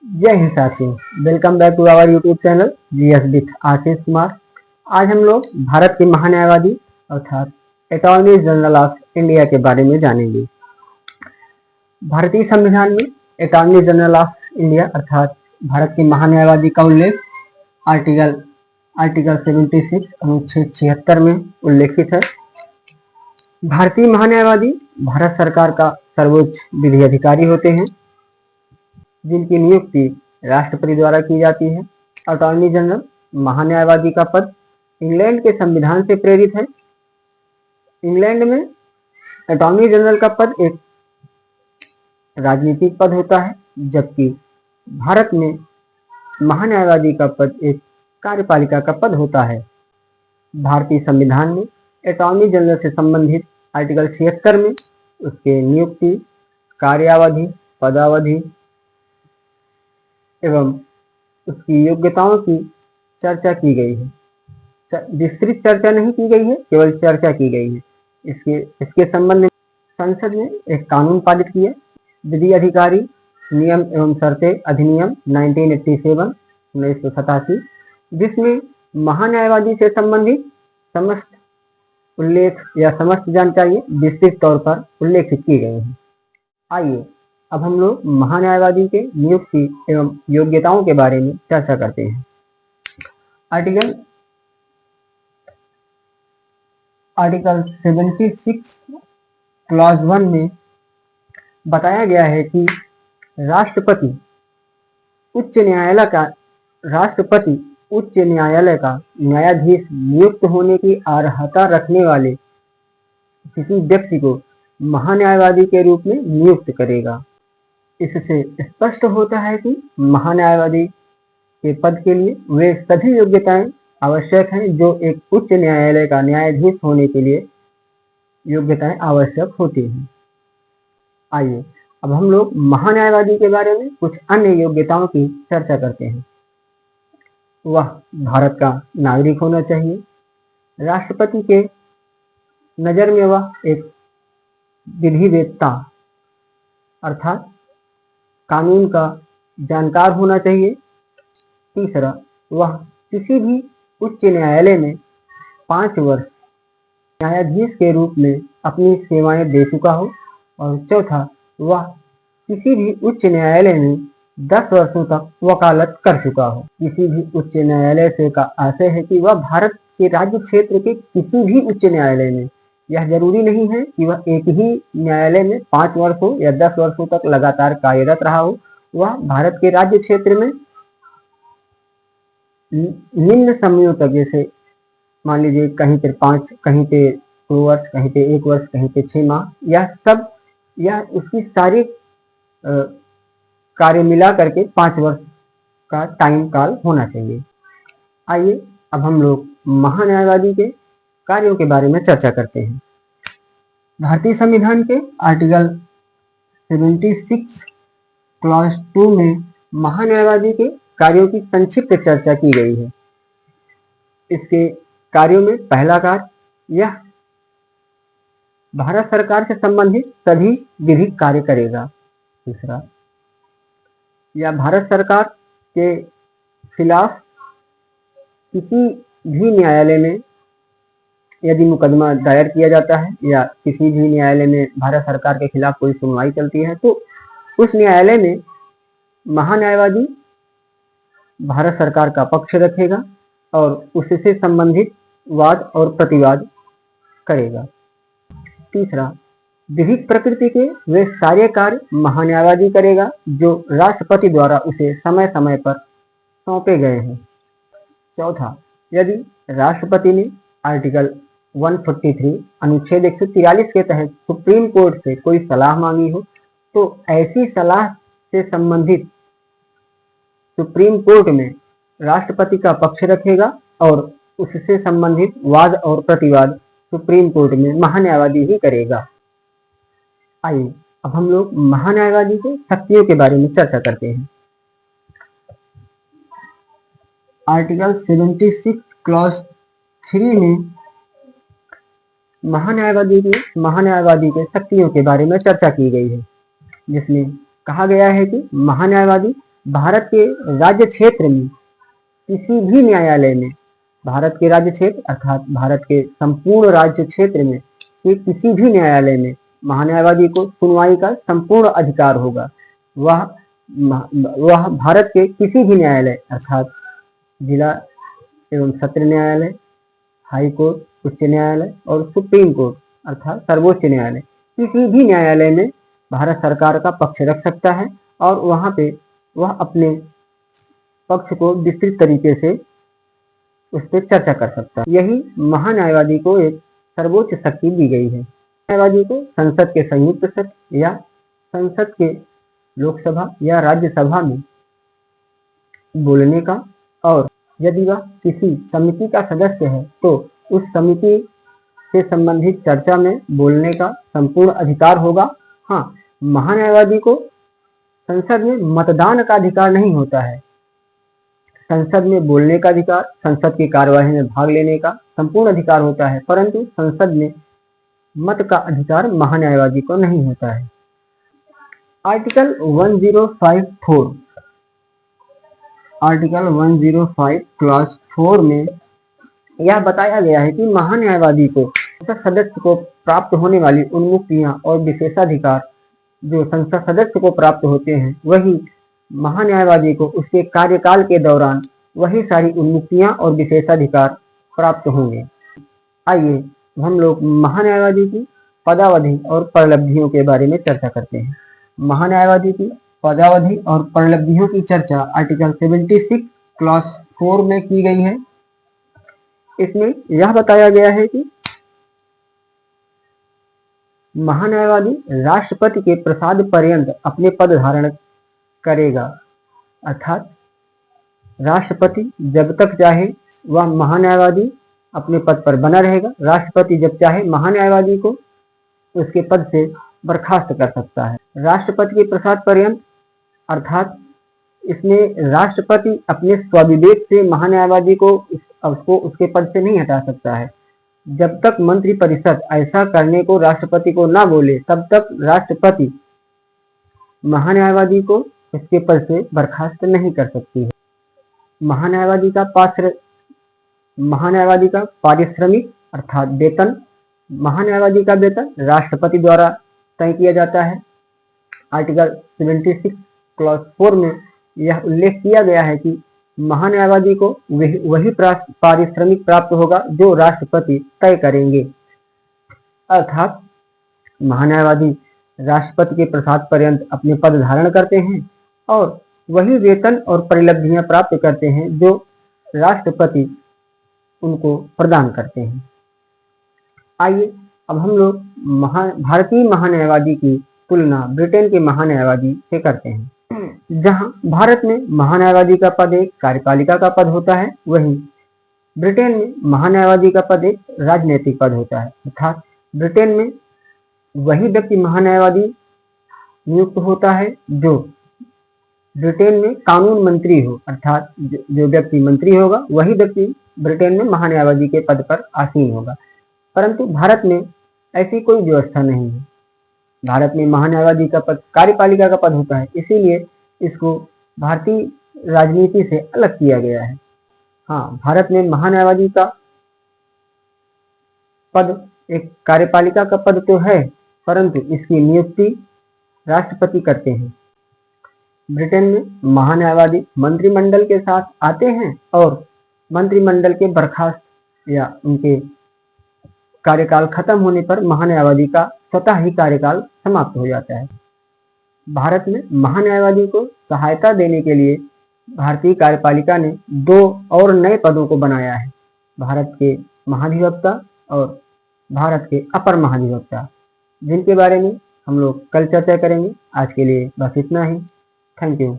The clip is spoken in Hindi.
जय हिंद साथियों, welcome back to our YouTube channel GS with Ashish Kumar. आज हम लोग भारत के महान्यायवादी अर्थात अटॉर्नी जनरल ऑफ इंडिया के बारे में जानेंगे। भारतीय संविधान में अटॉर्नी जनरल ऑफ इंडिया अर्थात भारत के महान्यायवादी का उल्लेख आर्टिकल 76 अनुच्छेद 76 में उल्लेखित है। भारतीय महान्यायवादी भारत सरकार का सर्वोच्च विधि अधिकारी होते हैं, जिनकी नियुक्ति राष्ट्रपति द्वारा की जाती है। अटॉर्नी जनरल महान्यायवादी का पद इंग्लैंड के संविधान से प्रेरित है। इंग्लैंड में अटॉर्नी जनरल का पद एक राजनीतिक पद होता है, जबकि भारत में महान्यायवादी का पद एक कार्यपालिका का पद होता है। भारतीय संविधान में अटॉर्नी जनरल से संबंधित आर्टिकल 76 में उसके नियुक्ति, कार्यावधि, पदावधि एवं उसकी योग्यताओं की चर्चा की गई है। विस्तृत चर्चा नहीं की गई है, केवल चर्चा की गई है। इसके संबंध में संसद ने एक कानून पारित किया, विधि अधिकारी नियम एवं शर्तें अधिनियम 1987, जिसमें महान्यायवादी से संबंधित समस्त उल्लेख या समस्त जानकारी विस्तृत तौर पर उल्लेखित की गई है। आइए अब हम लोग महान्यायवादी के नियुक्ति एवं योग्यताओं के बारे में चर्चा करते हैं। आर्टिकल 76 क्लॉज 1 में बताया गया है कि राष्ट्रपति उच्च न्यायालय का न्यायाधीश नियुक्त होने की अर्हता रखने वाले किसी व्यक्ति को महान्यायवादी के रूप में नियुक्त करेगा। इससे स्पष्ट होता है कि महान्यायवादी के पद के लिए वे सभी योग्यताएं आवश्यक हैं जो एक उच्च न्यायालय का न्यायाधीश होने के लिए योग्यताएं आवश्यक होती हैं। आइए अब हम लोग महान्यायवादी के बारे में कुछ अन्य योग्यताओं की चर्चा करते हैं। वह भारत का नागरिक होना चाहिए। राष्ट्रपति के नज़र में वह एक विधिवेत्ता अर्थात कानून का जानकार होना चाहिए। तीसरा, वह किसी भी उच्च न्यायालय में 5 वर्ष न्यायाधीश के रूप में अपनी सेवाएं दे चुका हो। और चौथा, वह किसी भी उच्च न्यायालय में 10 वर्षों तक वकालत कर चुका हो। किसी भी उच्च न्यायालय से का आशय है कि वह भारत के राज्य क्षेत्र के किसी भी उच्च न्यायालय में, यह जरूरी नहीं है कि वह एक ही न्यायालय में 5 वर्ष हो या 10 वर्षों तक लगातार कार्यरत रहा हो। वह भारत के राज्य क्षेत्र में निम्न समयों तक, जैसे मान लीजिए कहीं पे 5, कहीं पे 2 वर्ष, कहीं पे 1 वर्ष, कहीं पे 6 माह, यह उसकी सारी कार्य मिला करके 5 वर्ष का टाइम काल होना चाहिए। आइए अब हम लोग महान्यायवादी के कार्यों के बारे में चर्चा करते हैं। भारतीय संविधान के आर्टिकल 76 क्लॉज 2 में महान्यायवादी के कार्यों की संक्षिप्त चर्चा की गई है। इसके कार्यों में पहला कार्य, यह भारत सरकार से संबंधित सभी विधिक कार्य करेगा। दूसरा, यह भारत सरकार के खिलाफ किसी भी न्यायालय में यदि मुकदमा दायर किया जाता है या किसी भी न्यायालय में भारत सरकार के खिलाफ कोई सुनवाई चलती है, तो उस न्यायालय में महान्यायवादी भारत सरकार का पक्ष रखेगा और उससे संबंधित वाद और प्रतिवाद करेगा। तीसरा, विधिक प्रकृति के वे सारे कार्य महान्यायवादी करेगा जो राष्ट्रपति द्वारा उसे समय समय पर सौंपे गए हैं। चौथा, यदि राष्ट्रपति ने आर्टिकल 143 अनुच्छेद 143 के तहत सुप्रीम कोर्ट से कोई सलाह मांगी हो, तो ऐसी सलाह से संबंधित सुप्रीम कोर्ट में राष्ट्रपति का पक्ष रखेगा और उससे संबंधित वाद और प्रतिवाद सुप्रीम कोर्ट में महान्यायवादी ही करेगा। आइए अब हम लोग महान्यायवादी के शक्तियों के बारे में चर्चा करते हैं। आर्टिकल 76 क्लॉज 3 में महान्यायवादी के शक्तियों के बारे में चर्चा की गई है, जिसमें कहा गया है कि महान्यायवादी भारत के राज्य क्षेत्र में किसी भी न्यायालय में, भारत के राज्य क्षेत्र अर्थात भारत के संपूर्ण राज्य क्षेत्र में कि किसी भी न्यायालय में महान्यायवादी को सुनवाई का संपूर्ण अधिकार होगा। वह भारत के किसी भी न्यायालय अर्थात जिला एवं सत्र न्यायालय, हाई कोर्ट, उच्च न्यायालय और सुप्रीम कोर्ट अर्थात सर्वोच्च न्यायालय, किसी भी न्यायालय में भारत सरकार का पक्ष रख सकता है और वहां पे वह अपने पक्ष को विस्तृत तरीके से उस पर चर्चा कर सकता है। यही महान्यायवादी को एक सर्वोच्च शक्ति दी गई है। न्यायवादी को संसद के संयुक्त सत्र या संसद के लोकसभा या राज्यसभा में बोलने का और यदि वह किसी समिति का सदस्य है तो उस समिति से संबंधित चर्चा में बोलने का संपूर्ण अधिकार होगा। हाँ, महान्यायवादी को संसद में मतदान का अधिकार नहीं होता है। संसद में बोलने का अधिकार, संसद की कार्यवाही में भाग लेने का संपूर्ण अधिकार होता है, परंतु संसद में मत का अधिकार महान्यायवादी को नहीं होता है। आर्टिकल 1054 आर्टिकल 105 क्लास 4 में यह बताया गया है कि महान्यायवादी को संसद सदस्य को प्राप्त होने वाली उन्मुक्तियां और विशेषाधिकार जो संसद सदस्य को प्राप्त होते हैं, वही महान्यायवादी को उसके कार्यकाल के दौरान वही सारी उन्मुक्तियां और विशेषाधिकार प्राप्त होंगे। आइए हम लोग महान्यायवादी की पदावधि और परलब्धियों के बारे में चर्चा करते हैं। महान्यायवादी की पदावधि और परलब्धियों की चर्चा आर्टिकल 76 क्लास 4 में की गई है। इसमें यह बताया गया है कि महान्यायवादी राष्ट्रपति के प्रसाद पर्यंत अपने पद धारण करेगा, अर्थात राष्ट्रपति जब तक चाहे वह महान्यायवादी अपने पद पर बना रहेगा। राष्ट्रपति जब चाहे महान्यायवादी को उसके पद से बर्खास्त कर सकता है। राष्ट्रपति के प्रसाद पर्यंत अर्थात इसमें राष्ट्रपति अपने स्वविवेक से महान्यायवादी को उसको उसके पद से नहीं हटा सकता है। जब तक मंत्रिपरिषद ऐसा करने को राष्ट्रपति को ना बोले तब तक राष्ट्रपति महान्यायवादी को उसके पद से बर्खास्त नहीं कर सकती है। महान्यायवादी का पारिश्रमिक अर्थात वेतन, महान्यायवादी का वेतन राष्ट्रपति द्वारा तय किया जाता है। आर्टिकल 76 क्लॉज 4 में यह उल्लेख किया गया है कि महान्यायवादी को वही पारिश्रमिक प्राप्त होगा जो राष्ट्रपति तय करेंगे, अर्थात महान्यायवादी राष्ट्रपति के प्रसाद पर्यंत अपने पद धारण करते हैं और वही वेतन और परिलब्धियां प्राप्त करते हैं जो राष्ट्रपति उनको प्रदान करते हैं। आइए अब हम लोग भारतीय महान्यायवादी की तुलना ब्रिटेन के महान्यायवादी से करते हैं। जहां भारत में महान्यायवादी का पद एक कार्यपालिका का पद होता है, वहीं ब्रिटेन में महान्यायवादी का पद एक राजनीतिक पद होता है। अर्थात ब्रिटेन में वही व्यक्ति महान्यायवादी नियुक्त होता है जो ब्रिटेन में कानून मंत्री हो, अर्थात जो व्यक्ति मंत्री होगा वही व्यक्ति ब्रिटेन में महान्यायवादी के पद पर आसीन होगा। परंतु भारत में ऐसी कोई व्यवस्था नहीं है। भारत में महान्यायवादी का पद कार्यपालिका का पद होता है, इसीलिए इसको भारतीय राजनीति से अलग किया गया है। हाँ, भारत में महान्यायवादी का पद एक कार्यपालिका का पद तो है, परंतु इसकी नियुक्ति राष्ट्रपति करते हैं। ब्रिटेन में महान्यायवादी मंत्रिमंडल के साथ आते हैं और मंत्रिमंडल के बर्खास्त या उनके कार्यकाल खत्म होने पर महान्यायवादी का स्वतः ही कार्यकाल समाप्त हो जाता है। भारत में महान्यायवादी को सहायता देने के लिए भारतीय कार्यपालिका ने 2 और नए पदों को बनाया है, भारत के महाधिवक्ता और भारत के अपर महाधिवक्ता, जिनके बारे में हम लोग कल चर्चा करेंगे। आज के लिए बस इतना ही। Thank you.